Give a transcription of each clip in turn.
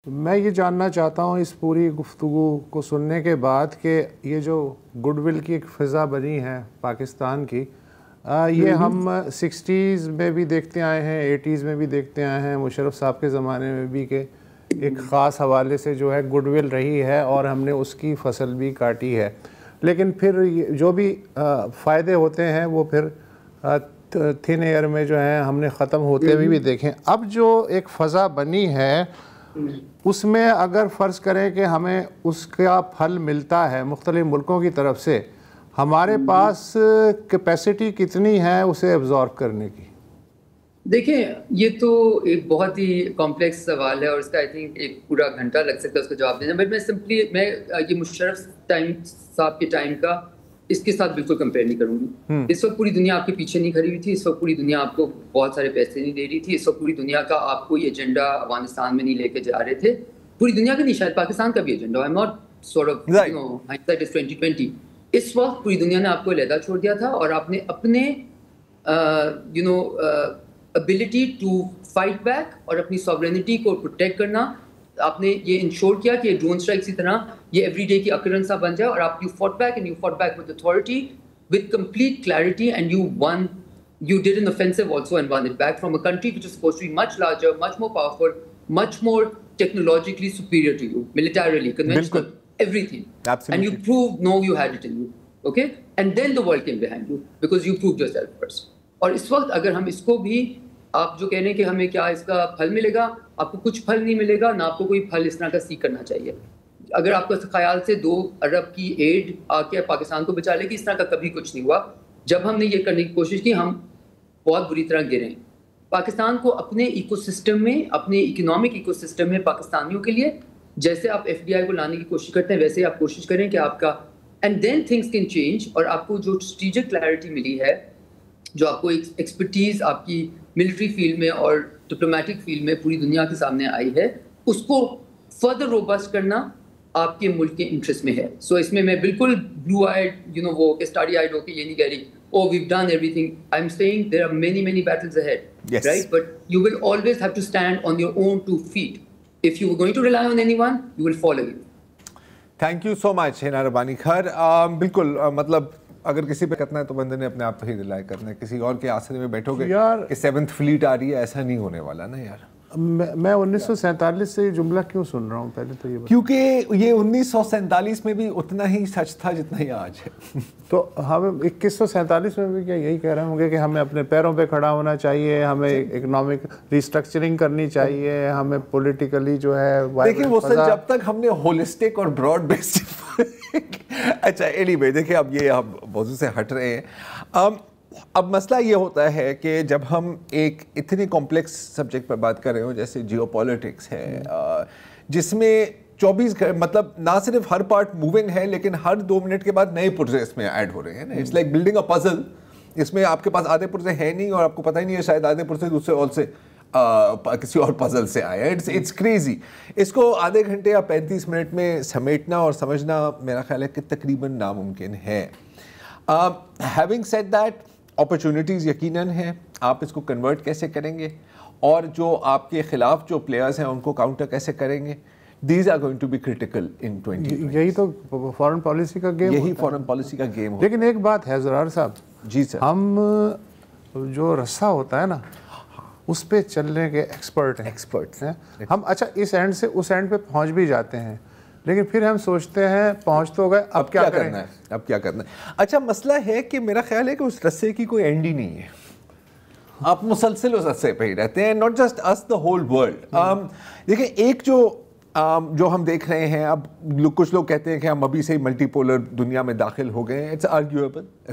میں یہ جاننا چاہتا ہوں اس پوری گفتگو کو سننے کے بعد کہ یہ جو گڈ ول کی ایک فضا بنی ہے پاکستان کی، یہ ہم سکسٹیز میں بھی دیکھتے آئے ہیں، ایٹیز میں بھی دیکھتے آئے ہیں، مشرف صاحب کے زمانے میں بھی، کہ ایک خاص حوالے سے جو ہے گڈ ول رہی ہے اور ہم نے اس کی فصل بھی کاٹی ہے، لیکن پھر جو بھی فائدے ہوتے ہیں وہ پھر تھن ایئر میں جو ہے ہم نے ختم ہوتے ہوئے بھی دیکھیں۔ اب جو ایک فضا بنی ہے اس میں اگر فرض کریں کہ ہمیں اس کا پھل ملتا ہے مختلف ملکوں کی طرف سے، ہمارے پاس کیپیسٹی کتنی ہے اسے ایبزارب کرنے کی؟ دیکھیں، یہ تو ایک بہت ہی کمپلیکس سوال ہے اور اس کا آئی تھنک ایک پورا گھنٹہ لگ سکتا ہے اس کا جواب دینا، بٹ میں یہ مشرف صاحب کے ٹائم کا اس کے ساتھ بالکل کمپیئر نہیں کروں گی۔ اس وقت پوری دنیا آپ کے پیچھے نہیں کھڑی ہوئی تھی، اس وقت پوری دنیا آپ کو بہت سارے پیسے نہیں دے رہی تھی، اس وقت پوری دنیا کا آپ کو یہ ایجنڈا افغانستان میں نہیں لے کے جا رہے تھے، پوری دنیا کا نہیں، شاید پاکستان کا بھی ایجنڈا ہے، not sort of you know hindsight is 2020۔ اس وقت پوری دنیا نے آپ کو علیحدہ چھوڑ دیا تھا اور آپ نے اپنے ability to fight back اور اپنی sovereignty کو protect کرنا، آپ نے یہ انشور کیا کہ ڈرون اسٹرائک اسی طرح یہ ایوری ڈے کی occurrence بن جائے، اور آپ you fought back and you fought back with authority with complete clarity and you won. You did an offensive also and won it back from a country which is supposed to be much larger, much more powerful, much more technologically superior to you, militarily, conventional, everything. Absolutely. And you proved no, you had it in you. Okay? And then the world came behind you because you proved yourself first. اور اس وقت اگر ہم اس کو بھی آپ جو کہہ رہے ہیں کہ ہمیں کیا اس کا پھل ملے گا، آپ کو کچھ پھل نہیں ملے گا، نہ آپ کو کوئی پھل اس طرح کا سیکھ کرنا چاہیے۔ اگر آپ کا خیال سے 2 ارب کی ایڈ آ کے پاکستان کو بچا لے گی، اس طرح کا کبھی کچھ نہیں ہوا۔ جب ہم نے یہ کرنے کی کوشش کی ہم بہت بری طرح گرے۔ پاکستان کو اپنے ایکو سسٹم میں، اپنے اکنامک ایکو سسٹم میں پاکستانیوں کے لیے جیسے آپ ایف ڈی آئی کو لانے کی کوشش کرتے ہیں ویسے آپ کوشش کریں کہ آپ کا and then things can change, اور آپ کو جو اسٹریٹجک کلیئرٹی ملی ہے، جو آپ کو ایکسپرٹیز آپ کی ملٹری فیلڈ میں اور ڈپلومیٹک فیلڈ میں پوری دنیا کے سامنے آئی ہے، اس کو فردر روبسٹ کرنا آپ کے ملک کے انٹرسٹ میں ہے۔ سو اس میں بالکل بلو آئیڈ وہ اسٹارڈی آئیڈ ہو کے یہ نہیں کہہ رہی oh we've done everything. I'm saying there are many battles ahead. Yes. Right? But you will always have to stand on your own 2 feet. If you were going to rely on anyone, you will fall again. Thank you so much Hina Rabbani خیر۔ بالکل مطلب اگر کسی پہ کرنا ہے تو بندے نے اپنے آپ پہ ہی ریلائی کرنا ہے، کسی اور کے آسرے میں بیٹھو گے کہ 7th فلیٹ آ رہی ہے، ایسا نہیں ہونے والا نا یار۔ میں 1947 سے یہ جملہ کیوں سن رہا ہوں پہلے تو یہ کیونکہ یہ 1947 میں بھی اتنا ہی سچ تھا جتنا ہی آج ہے۔ تو ہم 2147 میں بھی کیا یہی کہہ رہے ہوں گے کہ ہمیں اپنے پیروں پہ کھڑا ہونا چاہیے، ہمیں اکنامک ریسٹرکچرنگ کرنی چاہیے، ہمیں پولیٹیکلی جو ہے دیکھیں وہ سر جب تک ہم نے ہولسٹک اور براڈ بیسڈ اچھا اینی وے دیکھیں اب یہ ہم موضوع سے ہٹ رہے ہیں۔ اب مسئلہ یہ ہوتا ہے کہ جب ہم ایک اتنی کمپلیکس سبجیکٹ پر بات کر رہے ہوں جیسے جیو پالیٹکس ہے، جس میں 24 مطلب نہ صرف ہر پارٹ موونگ ہے لیکن ہر 2 منٹ کے بعد نئے پرزے اس میں ایڈ ہو رہے ہیں نا، it's like building a puzzle. اس میں آپ کے پاس آدھے پرزے ہیں نہیں اور آپ کو پتہ ہی نہیں ہے شاید آدھے پرزے دوسرے اور سے کسی اور پزل سے آئے، اٹس کریزی۔ اس کو آدھے گھنٹے یا 35 منٹ میں سمیٹنا اور سمجھنا میرا خیال ہے کہ تقریباً ناممکن ہے۔ ہیونگ سیڈ دیٹ، اپرچونیٹیز یقیناً ہیں، آپ اس کو کنورٹ کیسے کریں گے اور جو آپ کے خلاف جو پلیئرز ہیں ان کو کاؤنٹر کیسے کریں گے، these are going to be critical in 2020۔ یہی تو فارن پالیسی کا گیم، یہی فارن پالیسی کا گیم ہے۔ لیکن ایک بات ہے زرار صاحب، جی سر، ہم جو رسا ہوتا ہے نا اس پہ چلنے کے ایکسپرٹ ہیں ہم۔ اچھا اس اینڈ سے اس اینڈ پہ پہنچ بھی جاتے ہیں لیکن پھر ہم سوچتے ہیں پہنچ تو گئے، اب کیا کرنا ہے، اب کیا کرنا ہے۔ اچھا مسئلہ ہے کہ میرا خیال ہے کہ اس رسے کی کوئی اینڈ ہی نہیں ہے، آپ مسلسل اس رسے پہ ہی رہتے ہیں، not just us, the whole world. دیکھیں ایک جو ہم دیکھ رہے ہیں اب، کچھ لوگ کہتے ہیں کہ ہم ابھی سے ہی ملٹی پولر دنیا میں داخل ہو گئے ہیں۔ اٹس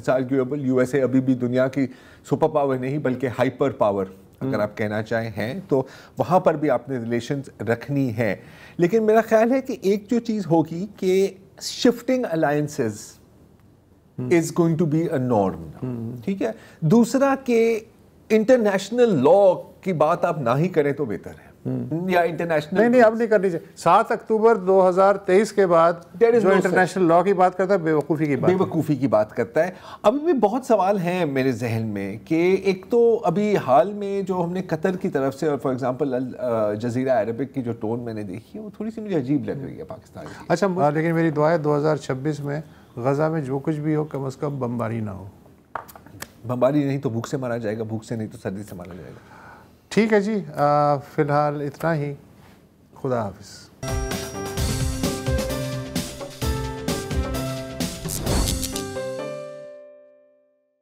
آرگیویبل، یو ایس اے ابھی بھی دنیا کی سپر پاور نہیں بلکہ ہائپر پاور اگر آپ کہنا چاہیں ہیں، تو وہاں پر بھی آپ نے ریلیشنز رکھنی ہے۔ لیکن میرا خیال ہے کہ ایک جو چیز ہوگی کہ shifting alliances is going to be a norm, ٹھیک ہے۔ دوسرا کہ انٹرنیشنل لا کی بات آپ نہ ہی کریں تو بہتر ہے۔ یا انٹرنیشنل نہیں اب نہیں کرنی چاہیے. 7 اکتوبر 2023 کے بعد جو انٹرنیشنل لا کی بات کرتا ہے بے وقوفی کی بات کرتا ہے. ابھی بھی بہت سوال ہیں میرے ذہن میں کہ ایک تو ابھی حال میں جو ہم نے قطر کی طرف سے اور فار ایگزامپل جزیرہ عربک کی جو ٹون میں نے دیکھی ہے وہ تھوڑی سی مجھے عجیب لگ رہی ہے پاکستان کی. اچھا لیکن میری دعا ہے 2026 میں غزہ میں جو کچھ بھی ہو کم از کم بمباری نہ ہو. بمباری نہیں تو بھوک سے مارا جائے گا, بھوک سے نہیں تو سردی سے مارا جائے گا. ٹھیک ہے جی, فی الحال اتنا ہی. خدا حافظ.